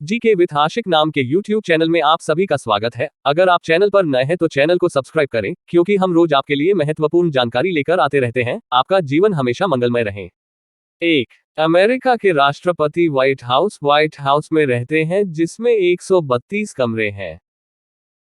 जी के विथ आशिक नाम के YouTube चैनल में आप सभी का स्वागत है। अगर आप चैनल पर नए हैं तो चैनल को सब्सक्राइब करें, क्योंकि हम रोज आपके लिए महत्वपूर्ण जानकारी लेकर आते रहते हैं। आपका जीवन हमेशा मंगलमय रहे। 1. अमेरिका के राष्ट्रपति व्हाइट हाउस में रहते हैं, जिसमें 132 कमरे हैं।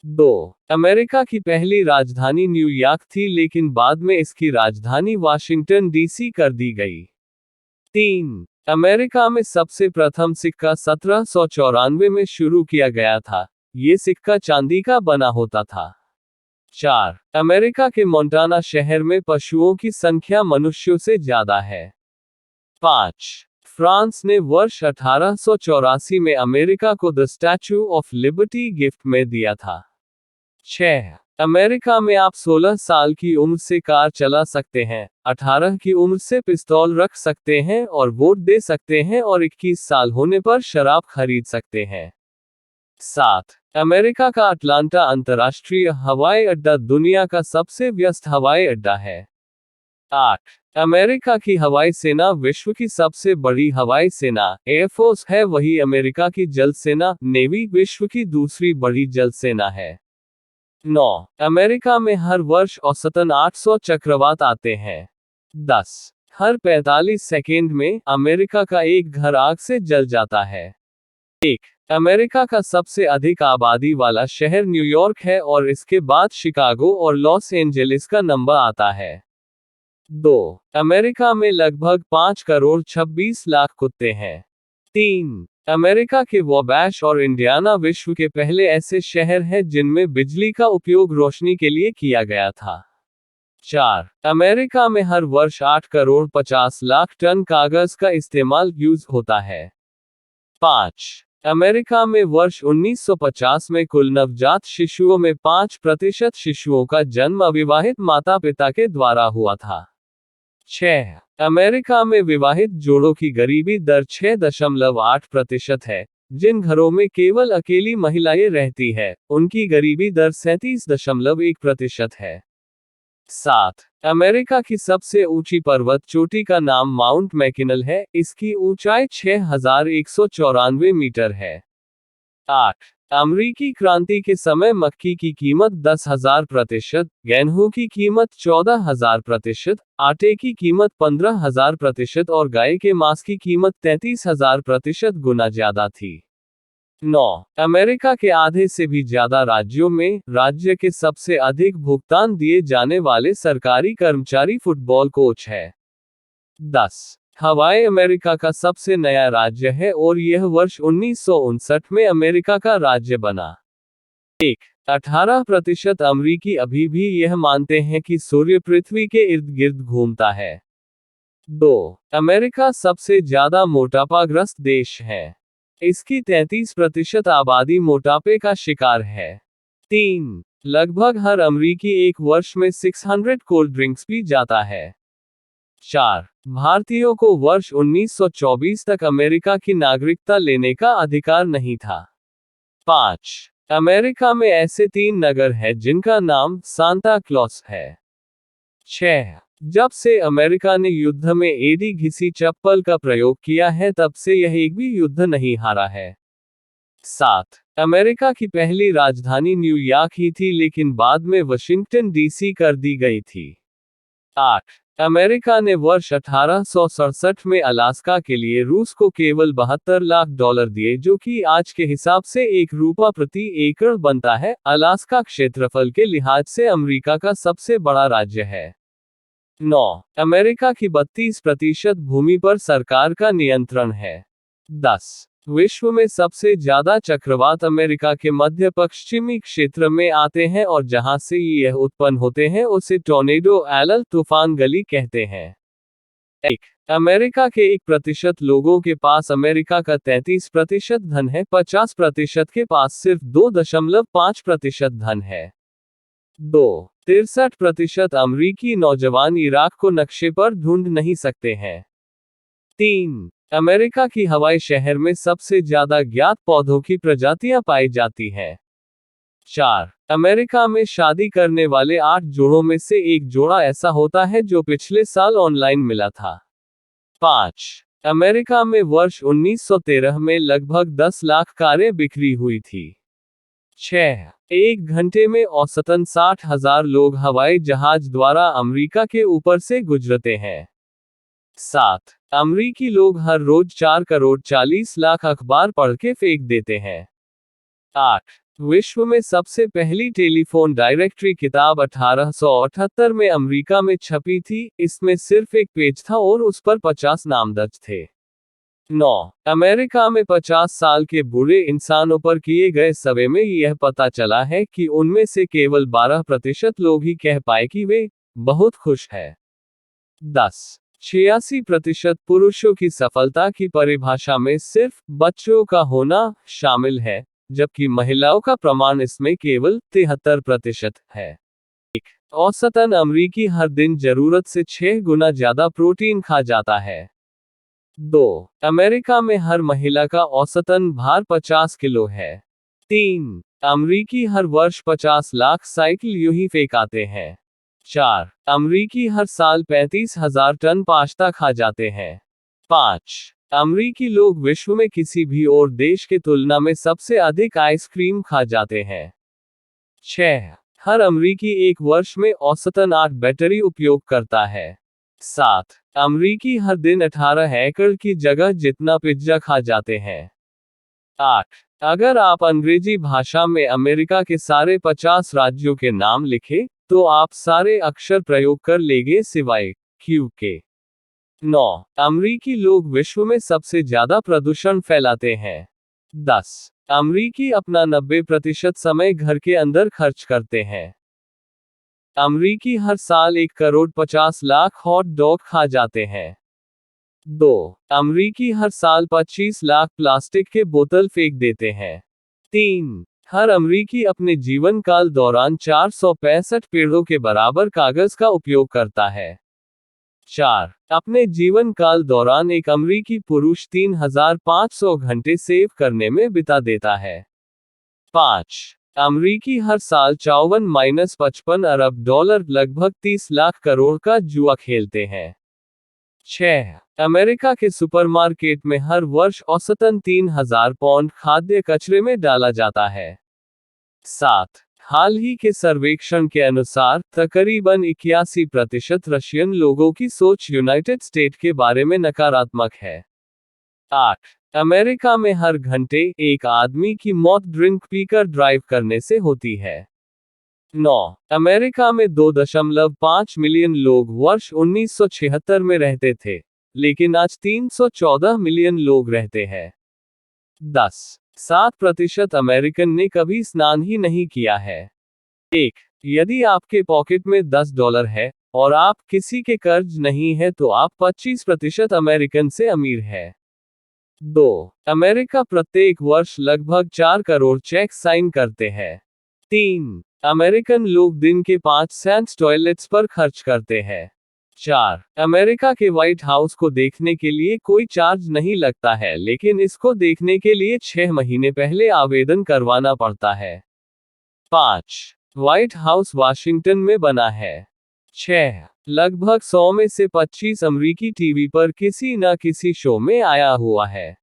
2. अमेरिका की पहली राजधानी न्यूयॉर्क थी, लेकिन बाद में इसकी राजधानी वाशिंगटन डीसी कर दी गई। 3. अमेरिका में सबसे प्रथम सिक्का 1794 में शुरू किया गया था। ये सिक्का चांदी का बना होता था। 4. अमेरिका के मोंटाना शहर में पशुओं की संख्या मनुष्यों से ज्यादा है। 5. फ्रांस ने वर्ष 1884 में अमेरिका को the statue of liberty gift में दिया था। 6. अमेरिका में आप 16 साल की उम्र से कार चला सकते हैं, 18 की उम्र से पिस्तौल रख सकते हैं और वोट दे सकते हैं, और 21 साल होने पर शराब खरीद सकते हैं। 7. अमेरिका का अटलांटा अंतर्राष्ट्रीय हवाई अड्डा दुनिया का सबसे व्यस्त हवाई अड्डा है। 8. अमेरिका की हवाई सेना विश्व की सबसे बड़ी हवाई सेना एयरफोर्स है, वही अमेरिका की जल सेना नेवी विश्व की दूसरी बड़ी जल सेना है। 9. अमेरिका में हर वर्ष औसतन 800 चक्रवात आते हैं। 10. हर 45 सेकेंड में अमेरिका का एक घर आग से जल जाता है। 1. अमेरिका का सबसे अधिक आबादी वाला शहर न्यूयॉर्क है, और इसके बाद शिकागो और लॉस एंजेलिस का नंबर आता है। 2. अमेरिका में लगभग 5 करोड़ 26 लाख कुत्ते हैं। 3. अमेरिका के वॉबैश और इंडियाना विश्व के पहले ऐसे शहर हैं जिनमें बिजली का उपयोग रोशनी के लिए किया गया था। 4. अमेरिका में हर वर्ष 8 करोड़ 50 लाख टन कागज का इस्तेमाल यूज होता है। 5. अमेरिका में वर्ष 1950 में कुल नवजात शिशुओं में 5% शिशुओं का जन्म अविवाहित माता पिता के द्वारा हुआ था। 6. अमेरिका में विवाहित जोड़ों की गरीबी दर 6.8% है। जिन घरों में केवल अकेली महिलाएं रहती है, उनकी गरीबी दर 37.1% है। 7. अमेरिका की सबसे ऊंची पर्वत चोटी का नाम माउंट मैकिनल है, इसकी ऊंचाई 6194 मीटर है। 8. अमरीकी क्रांति के समय मक्की की कीमत 10,000%, गेहूं की कीमत 14,000%, आटे की कीमत 15,000% और गाय के मांस की कीमत 33,000% गुना ज्यादा थी। 9. अमेरिका के आधे से भी ज्यादा राज्यों में राज्य के सबसे अधिक भुगतान दिए जाने वाले सरकारी कर्मचारी फुटबॉल कोच है। 10. हवाई अमेरिका का सबसे नया राज्य है, और यह वर्ष 1959 में अमेरिका का राज्य बना। 1. 18% अमरीकी अभी भी यह मानते हैं कि सूर्य पृथ्वी के इर्द गिर्द घूमता है। 2. अमेरिका सबसे ज्यादा मोटापाग्रस्त देश है। इसकी 33% आबादी मोटापे का शिकार है। 3. लगभग हर अमरीकी एक वर्ष में 600 कोल्ड ड्रिंक्स पी जाता है। 4. भारतीयों को वर्ष 1924 तक अमेरिका की नागरिकता लेने का अधिकार नहीं था। 5. अमेरिका में ऐसे 3 नगर हैं जिनका नाम सांता क्लॉस है। 6. जब से अमेरिका ने युद्ध में एड़ी घिसी चप्पल का प्रयोग किया है, तब से यह एक भी युद्ध नहीं हारा है। 7. अमेरिका की पहली राजधानी न्यूयॉर्क ही थी, लेकिन बाद में वाशिंगटन डीसी कर दी गई थी। 8. अमेरिका ने वर्ष 1867 में अलास्का के लिए रूस को केवल $72 लाख दिए, जो कि आज के हिसाब से ₹1 प्रति एकड़ बनता है। अलास्का क्षेत्रफल के लिहाज से अमेरिका का सबसे बड़ा राज्य है। 9. अमेरिका की 32% भूमि पर सरकार का नियंत्रण है। 10. विश्व में सबसे ज्यादा चक्रवात अमेरिका के मध्य पश्चिमी क्षेत्र में आते हैं, और जहां से यह उत्पन्न होते हैं उसे टोर्नेडो एल तूफान गली कहते हैं। 1. अमेरिका के 1% लोगों के पास अमेरिका का 33% धन है, 50% के पास सिर्फ 2.5% धन है। 2. 63% अमरीकी नौजवान इराक को नक्शे पर ढूंढ नहीं सकते हैं। 3. अमेरिका की हवाई शहर में सबसे ज्यादा ज्ञात पौधों की प्रजातियां पाई जाती हैं। 4. अमेरिका में शादी करने वाले 8 जोड़ों में से एक जोड़ा ऐसा होता है जो पिछले साल ऑनलाइन मिला था। 5. अमेरिका में वर्ष 1913 में लगभग 10 लाख कारें बिक्री हुई थी। 6. एक घंटे में औसतन 60,000 लोग हवाई जहाज द्वारा अमेरिका के ऊपर से गुजरते हैं। 7. अमेरिकी लोग हर रोज 4 करोड़ 40 लाख अखबार पढ़ के फेंक देते हैं। 8. विश्व में सबसे पहली टेलीफोन डायरेक्टरी किताब 1878 में अमेरिका में छपी थी, इसमें सिर्फ एक पेज था और उस पर 50 नाम दर्ज थे। 9. अमेरिका में 50 साल के बूढ़े इंसानों पर किए गए सर्वे में यह पता चला है कि उनमें से केवल 12% लोग ही कह पाए कि वे बहुत खुश हैं। 10. 86% पुरुषों की सफलता की परिभाषा में सिर्फ बच्चों का होना शामिल है, जबकि महिलाओं का प्रमाण इसमें केवल 73% है। औसतन अमेरिकी हर दिन जरूरत से 6 गुना ज्यादा प्रोटीन खा जाता है। 2. अमेरिका में हर महिला का औसतन भार 50 किलो है। 3. अमेरिकी हर वर्ष 50 लाख साइकिल यूं ही फेंकाते हैं। 4. अमेरिकी हर साल 35,000 टन पास्ता खा जाते हैं। 5. अमेरिकी लोग विश्व में किसी भी और देश के तुलना में सबसे अधिक आइसक्रीम खा जाते हैं। 6. हर अमेरिकी एक वर्ष में औसतन 8 बैटरी उपयोग करता है। 7. अमेरिकी हर दिन 18 एकड़ की जगह जितना पिज्जा खा जाते हैं। 8. अगर आप अंग्रेजी भाषा में अमेरिका के सारे 50 राज्यों के नाम लिखें, तो आप सारे अक्षर प्रयोग कर लेंगे सिवाय क्यू के। 9. अमेरिकी लोग विश्व में सबसे ज्यादा प्रदूषण फैलाते हैं। 10. अमेरिकी अपना 90% समय घर के अंदर खर्च करते हैं। अमेरिकी हर साल 1 करोड़ 50 लाख हॉट डॉग खा जाते हैं। 2. अमेरिकी हर साल 25 लाख प्लास्टिक के बोतल फेंक देते हैं। 3. हर अमेरिकी अपने जीवन काल दौरान 465 पेड़ों के बराबर कागज का उपयोग करता है। 4. अपने जीवन काल दौरान एक अमेरिकी पुरुष 3,500 घंटे सेव करने में बिता देता है। 5. अमेरिकी हर साल 54-55 अरब डॉलर लगभग 30 लाख करोड़ का जुआ खेलते हैं। 6. अमेरिका के सुपरमार्केट में हर वर्ष औसतन 3,000 पौंड खाद्य कचरे में डाला जाता है। 7. हाल ही के सर्वेक्षण के अनुसार तकरीबन 81% रशियन लोगों की सोच यूनाइटेड स्टेट के बारे में नकारात्मक है। 8. अमेरिका में हर घंटे एक आदमी की मौत ड्रिंक पीकर ड्राइव करने से होती है। 9. अमेरिका में 2.5 मिलियन लोग वर्ष 1976 में रहते थे, लेकिन आज 314 मिलियन लोग रहते हैं। 10. 7% अमेरिकन ने कभी स्नान ही नहीं किया है। 1. यदि आपके पॉकेट में $10 है और आप किसी के कर्ज नहीं है तो आप 25% अमेरिकन से अमीर है। 2. अमेरिका प्रत्येक वर्ष लगभग 4 करोड़ चेक साइन करते हैं। 3. अमेरिकन लोग दिन के 5 सेंट्स टॉयलेट्स पर खर्च करते हैं। 4. अमेरिका के व्हाइट हाउस को देखने के लिए कोई चार्ज नहीं लगता है, लेकिन इसको देखने के लिए 6 महीने पहले आवेदन करवाना पड़ता है। 5. व्हाइट हाउस वाशिंगटन में बना है। 6. लगभग 100 में से 25 अमेरिकी टीवी पर किसी न किसी शो में आया हुआ है।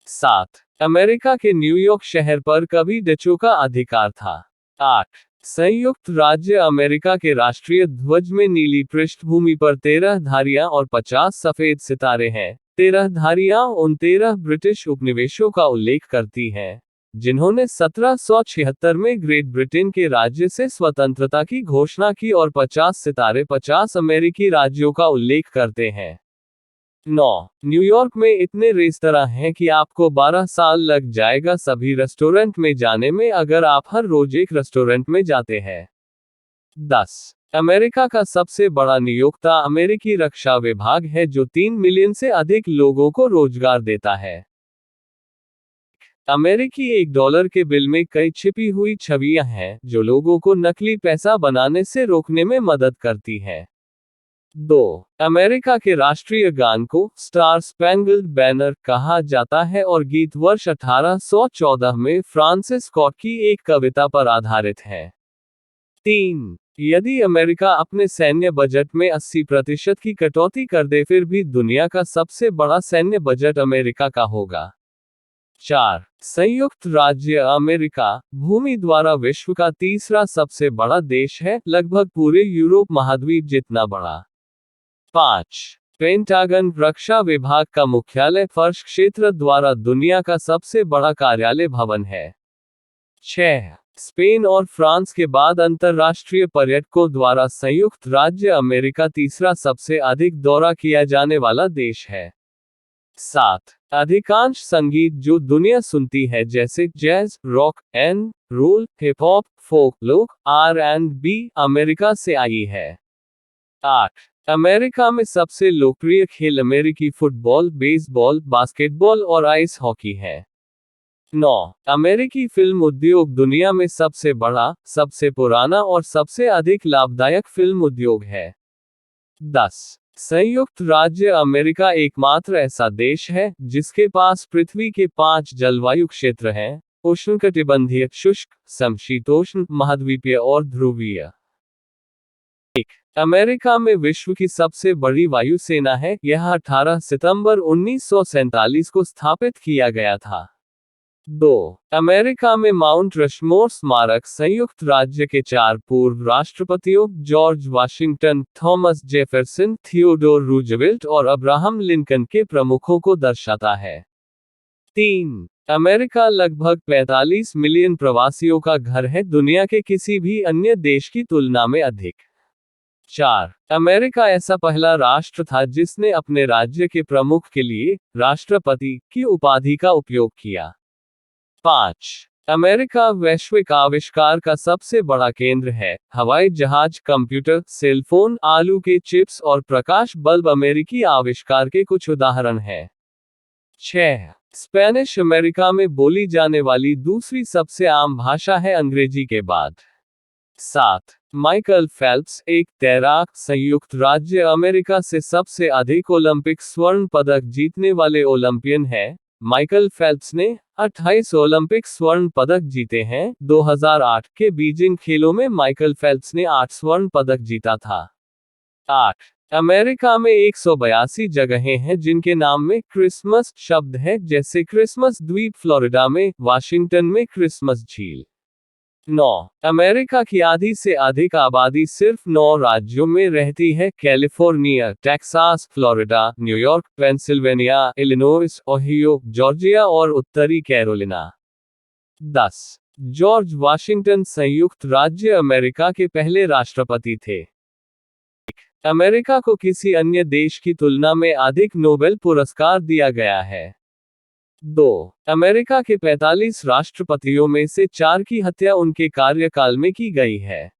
7. अमेरिका के न्यूयॉर्क शहर पर कभी डचों का अधिकार था। 8. संयुक्त राज्य अमेरिका के राष्ट्रीय ध्वज में नीली पृष्ठभूमि पर 13 धारियां और 50 सफेद सितारे हैं। 13 धारियां उन 13 ब्रिटिश उपनिवेशों का उल्लेख करती हैं, जिन्होंने 1776 में ग्रेट ब्रिटेन के राज्य से स्वतंत्रता की घोषणा की, और 50 सितारे 50 अमेरिकी राज्यों का उल्लेख करते हैं। 9. न्यूयॉर्क में इतने रेस्तरां हैं कि आपको 12 साल लग जाएगा सभी रेस्टोरेंट में जाने में, अगर आप हर रोज एक रेस्टोरेंट में जाते हैं। 10. अमेरिका का सबसे बड़ा नियोक्ता अमेरिकी रक्षा विभाग है, जो 3 मिलियन से अधिक लोगों को रोजगार देता है। अमेरिकी $1 के बिल में कई छिपी हुई छवियां हैं, जो लोगों को नकली पैसा बनाने से रोकने में मदद करती हैं। 2. अमेरिका के राष्ट्रीय गान को स्टार स्पैंगल्ड बैनर कहा जाता है और गीत वर्ष 1814 में फ्रांसिस स्कॉट की एक कविता पर आधारित है। 3. यदि अमेरिका अपने सैन्य बजट में 80% की कटौती कर दे फिर भी दुनिया का सबसे बड़ा सैन्य बजट अमेरिका का होगा। 4. संयुक्त राज्य अमेरिका भूमि द्वारा विश्व का तीसरा सबसे बड़ा देश है, लगभग पूरे यूरोप महाद्वीप जितना बड़ा। 5. पेंटागन रक्षा विभाग का मुख्यालय फर्श क्षेत्र द्वारा दुनिया का सबसे बड़ा कार्यालय भवन है। 6. स्पेन और फ्रांस के बाद अंतर्राष्ट्रीय पर्यटकों द्वारा संयुक्त राज्य अमेरिका तीसरा सबसे अधिक दौरा किया जाने वाला देश है। 7. अधिकांश संगीत जो दुनिया सुनती है जैसे jazz, rock and roll, hip hop, folk लोक, R&B अमेरिका से आई है। 8. अमेरिका में सबसे लोकप्रिय खेल अमेरिकी फुटबॉल, बेसबॉल, बास्केटबॉल और आइस हॉकी है। 9. अमेरिकी फिल्म उद्योग दुनिया में सबसे बड़ा, सबसे पुराना और सबसे अधिक लाभदायक फिल्म उद्योग है। 10. संयुक्त राज्य अमेरिका एकमात्र ऐसा देश है जिसके पास पृथ्वी के 5 जलवायु क्षेत्र हैं: उष्णकटिबंधीय, शुष्क, समशीतोष्ण, महाद्वीपीय और ध्रुवीय। 1. अमेरिका में विश्व की सबसे बड़ी वायुसेना है, यह 18 सितंबर 1947 को स्थापित किया गया था। 2. अमेरिका में माउंट रशमोर स्मारक संयुक्त राज्य के 4 पूर्व राष्ट्रपतियों George Washington, Thomas Jefferson, Theodore Roosevelt और अब्राहम लिंकन के प्रमुखों को दर्शाता है। 3. अमेरिका लगभग 45 मिलियन प्रवासियों का घर है, दुनिया के किसी भी अन्य देश की तुलना में अधिक। 4. अमेरिका ऐसा पहला राष्ट्र था जिसने अपने राज्य के प्रमुख के लिए राष्ट्रपति की उपाधि का उपयोग किया। 5. अमेरिका वैश्विक आविष्कार का सबसे बड़ा केंद्र है, हवाई जहाज, कंप्यूटर, सेलफोन, आलू के चिप्स और प्रकाश बल्ब अमेरिकी आविष्कार के कुछ उदाहरण हैं। 6. स्पेनिश अमेरिका में बोली जाने वाली दूसरी सबसे आम भाषा है अंग्रेजी के बाद। 7. माइकल फेल्प्स एक तैराक, संयुक्त राज्य अमेरिका से सबसे अधिक ओलंपिक स्वर्ण पदक जीतने वाले ओलंपियन है। माइकल फेल्प्स ने 28 ओलंपिक स्वर्ण पदक जीते हैं। 2008 के बीजिंग खेलों में माइकल फेल्प्स ने 8 स्वर्ण पदक जीता था। 8. अमेरिका में 182 जगहें हैं जिनके नाम में क्रिसमस शब्द है, जैसे क्रिसमस द्वीप फ्लोरिडा में, वाशिंगटन में क्रिसमस झील। 9. अमेरिका की आधी से अधिक आबादी सिर्फ 9 राज्यों में रहती है: California, Texas, Florida, New York, Pennsylvania, Illinois, Ohio, Georgia और उत्तरी कैरोलिना। 10. जॉर्ज वाशिंगटन संयुक्त राज्य अमेरिका के पहले राष्ट्रपति थे। अमेरिका को किसी अन्य देश की तुलना में अधिक नोबेल पुरस्कार दिया गया है। 2. अमेरिका के 45 राष्ट्रपतियों में से 4 की हत्या उनके कार्यकाल में की गई है।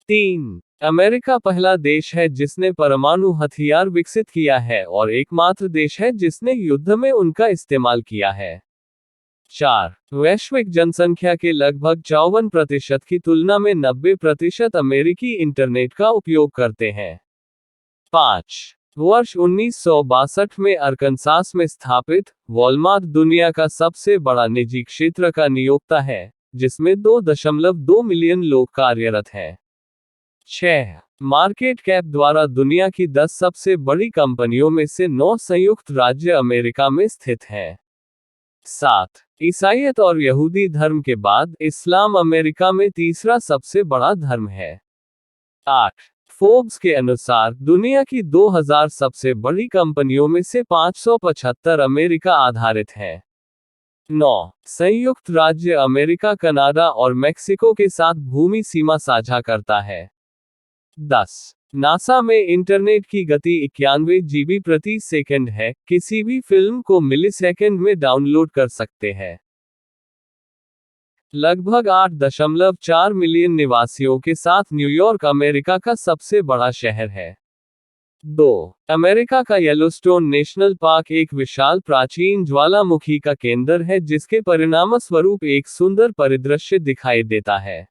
3. अमेरिका पहला देश है जिसने परमाणु हथियार विकसित किया है और एकमात्र देश है जिसने युद्ध में उनका इस्तेमाल किया है। 4. वैश्विक जनसंख्या के लगभग 54% की तुलना में 90% अमेरिकी इंटरनेट का उपयोग करते हैं। 5. वर्ष 1962 में अरकनसास में स्थापित वॉलमार्ट दुनिया का सबसे बड़ा निजी क्षेत्र का नियोक्ता है, जिसमें 2.2 मिलियन लोग कार्यरत हैं। 6. मार्केट कैप द्वारा दुनिया की 10 सबसे बड़ी कंपनियों में से 9 संयुक्त राज्य अमेरिका में स्थित हैं। 7. ईसाईयत और यहूदी धर्म के बाद इस्लाम अमेरिका में तीसरा सबसे बड़ा धर्म है। 8. फोर्ब्स के अनुसार दुनिया की 2000 सबसे बड़ी कंपनियों में से 575 अमेरिका आधारित हैं। 9. संयुक्त राज्य अमेरिका कनाडा और मेक्सिको के साथ भूमि सीमा साझा करता है। 10. नासा में इंटरनेट की गति 91 GB प्रति सेकंड है, किसी भी फिल्म को मिलीसेकंड में डाउनलोड कर सकते हैं। लगभग 8.4 मिलियन निवासियों के साथ न्यूयॉर्क अमेरिका का सबसे बड़ा शहर है। 2. अमेरिका का येलोस्टोन नेशनल पार्क एक विशाल प्राचीन ज्वालामुखी का केंद्र है जिसके परिणामस्वरूप एक सुंदर परिदृश्य दिखाई देता है।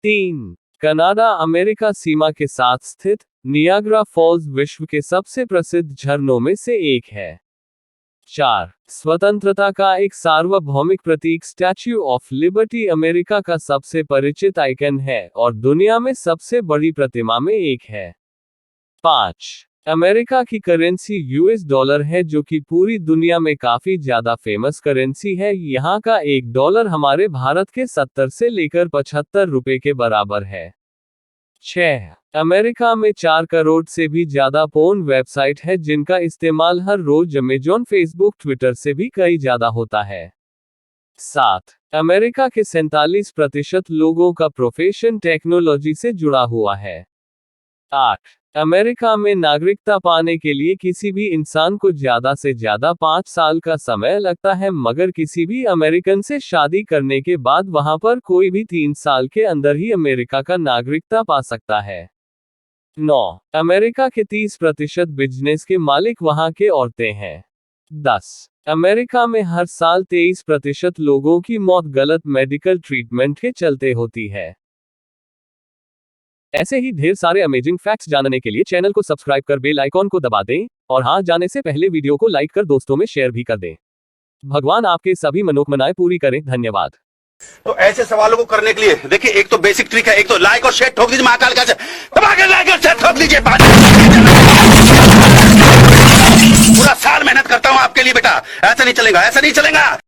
3. कनाडा अमेरिका सीमा के साथ स्थित नियाग्रा फॉल्स विश्व के सबसे प्रसिद्ध झरनों में से एक है। 4. स्वतंत्रता का एक सार्वभौमिक प्रतीक स्टैच्यू ऑफ लिबर्टी अमेरिका का सबसे परिचित आइकन है और दुनिया में सबसे बड़ी प्रतिमा में एक है। 5. अमेरिका की करेंसी यूएस डॉलर है जो कि पूरी दुनिया में काफी ज्यादा फेमस करेंसी है। यहाँ का $1 हमारे भारत के 70 से लेकर 75 रुपए के बराबर है। 6. अमेरिका में 4 करोड़ से भी ज्यादा पोर्न वेबसाइट है जिनका इस्तेमाल हर रोज अमेजॉन, फेसबुक, ट्विटर से भी कई ज्यादा होता है। 7. अमेरिका के 47% लोगों का प्रोफेशन टेक्नोलॉजी से जुड़ा हुआ है। 8. अमेरिका में नागरिकता पाने के लिए किसी भी इंसान को ज्यादा से ज्यादा 5 साल का समय लगता है, मगर किसी भी अमेरिकन से शादी करने के बाद वहां पर कोई भी 3 साल के अंदर ही अमेरिका का नागरिकता पा सकता है। 9. अमेरिका के 30% बिजनेस के मालिक वहां के औरतें हैं। 10. अमेरिका में हर साल 23% लोगों की मौत गलत मेडिकल ट्रीटमेंट के चलते होती है। ऐसे ही ढेर सारे अमेजिंग फैक्ट्स जानने के लिए चैनल को सब्सक्राइब कर बेल आइकॉन को दबा दें और हाँ, जाने से पहले वीडियो को लाइक कर दोस्तों में शेयर भी कर दें। भगवान आपके सभी मनोकामनाएं पूरी करें। धन्यवाद। तो ऐसे सवालों को करने के लिए देखिए, एक तो बेसिक ट्रिक है, एक तो लाइक और शेयर ठोक दीजिए, महाकाल का दबा के लाइक और शेयर ठोक दीजिए। पूरा साल मेहनत करता हूं आपके लिए बेटा, ऐसा नहीं चलेगा, ऐसा नहीं चलेगा।